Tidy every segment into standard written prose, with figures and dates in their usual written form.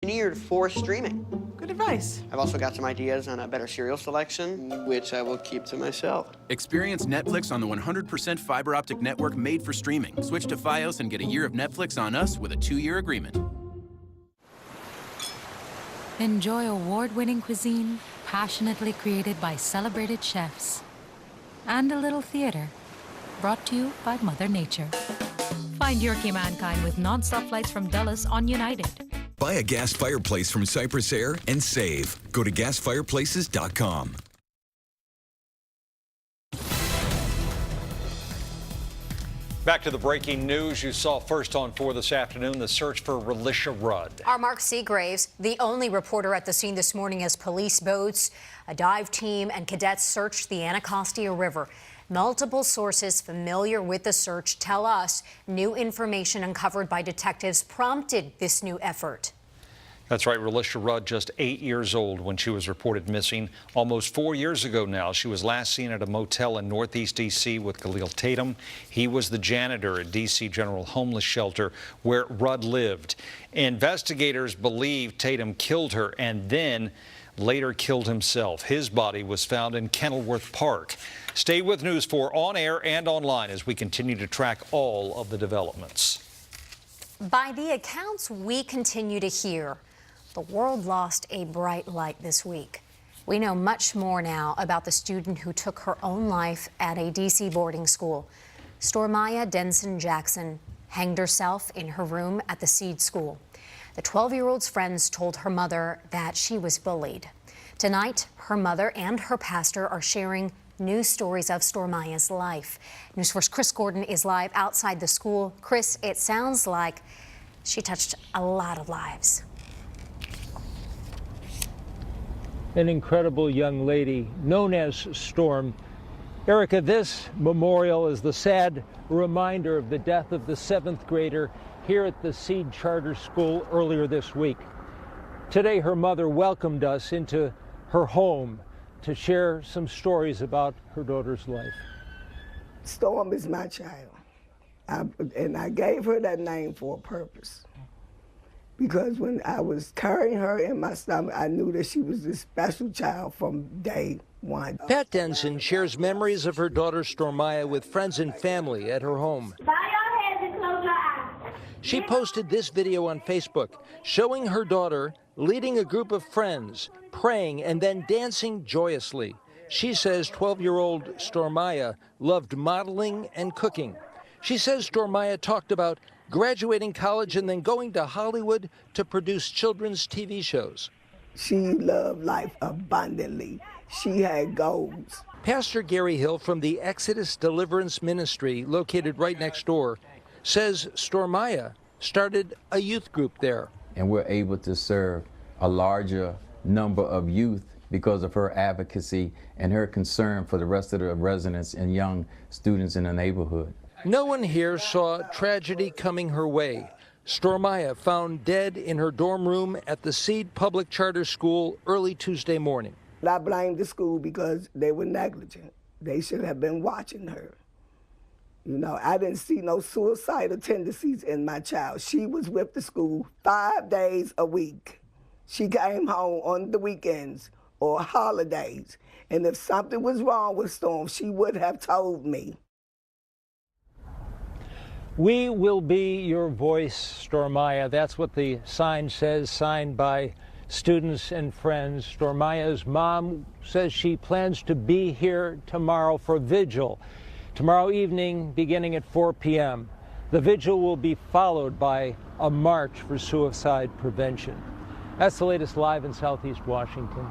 engineered for streaming. Good advice. I've also got some ideas on a better cereal selection, which I will keep to myself. Experience Netflix on the 100% fiber optic network made for streaming. Switch to Fios and get a year of Netflix on us with a 2-year agreement. Enjoy award-winning cuisine passionately created by celebrated chefs. And a little theater brought to you by Mother Nature. Find your key mankind with non-stop flights from Dulles on United. Buy a gas fireplace from Cypress Air and save. Go to gasfireplaces.com. Back to the breaking news you saw first on 4 this afternoon, the search for Relisha Rudd. Our Mark Seagraves, the only reporter at the scene this morning as police boats, a dive team, and cadets searched the Anacostia River. Multiple sources familiar with the search tell us new information uncovered by detectives prompted this new effort. That's right, Relisha Rudd, just 8 years old when she was reported missing. Almost 4 years ago now, she was last seen at a motel in Northeast D.C. with Khalil Tatum. He was the janitor at D.C. General Homeless Shelter where Rudd lived. Investigators believe Tatum killed her and then later killed himself. His body was found in Kenilworth Park. Stay with News 4 on air and online as we continue to track all of the developments. By the accounts we continue to hear, the world lost a bright light this week. We know much more now about the student who took her own life at a D.C. boarding school. Stormaya Denson Jackson hanged herself in her room at the Seed School. The 12-year-old's friends told her mother that she was bullied. Tonight, her mother and her pastor are sharing new stories of Stormaya's life. News 4's Chris Gordon is live outside the school. Chris, it sounds like she touched a lot of lives. An incredible young lady known as Storm. Erica, this memorial is the sad reminder of the death of the 7th grader here at the Seed Charter School earlier this week. Today, her mother welcomed us into her home to share some stories about her daughter's life. Storm is my child, and I gave her that name for a purpose. Because when I was carrying her in my stomach, I knew that she was this special child from day one. Pat Denson shares memories of her daughter Stormaya with friends and family at her home. Bow your heads and close your eyes. She posted this video on Facebook showing her daughter leading a group of friends, praying and then dancing joyously. She says 12-year-old Stormaya loved modeling and cooking. She says Stormaya talked about graduating college and then going to Hollywood to produce children's TV shows. She loved life abundantly. She had goals. Pastor Gary Hill from the Exodus Deliverance Ministry, located right next door, says Stormaya started a youth group there. And we're able to serve a larger number of youth because of her advocacy and her concern for the rest of the residents and young students in the neighborhood. No one here saw tragedy coming her way. Stormaya found dead in her dorm room at the Seed Public Charter School early Tuesday morning. I blame the school because they were negligent. They should have been watching her. You know, I didn't see no suicidal tendencies in my child. She was with the school 5 days a week. She came home on the weekends or holidays. And if something was wrong with Storm, she would have told me. We will be your voice, Stormaya. That's what the sign says, signed by students and friends. Stormaya's mom says she plans to be here tomorrow for vigil. Tomorrow evening, beginning at 4 p.m. The vigil will be followed by a march for suicide prevention. That's the latest live in Southeast Washington.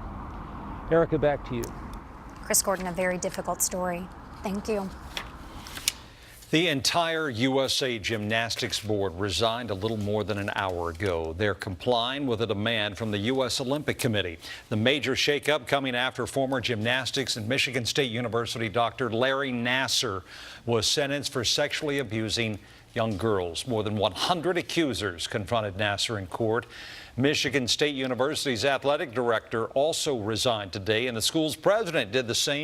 Erica, back to you. Chris Gordon, a very difficult story. Thank you. The entire USA Gymnastics Board resigned a little more than an hour ago. They're complying with a demand from the U.S. Olympic Committee. The major shakeup coming after former gymnastics and Michigan State University Dr. Larry Nassar was sentenced for sexually abusing young girls. More than 100 accusers confronted Nassar in court. Michigan State University's athletic director also resigned today, and the school's president did the same.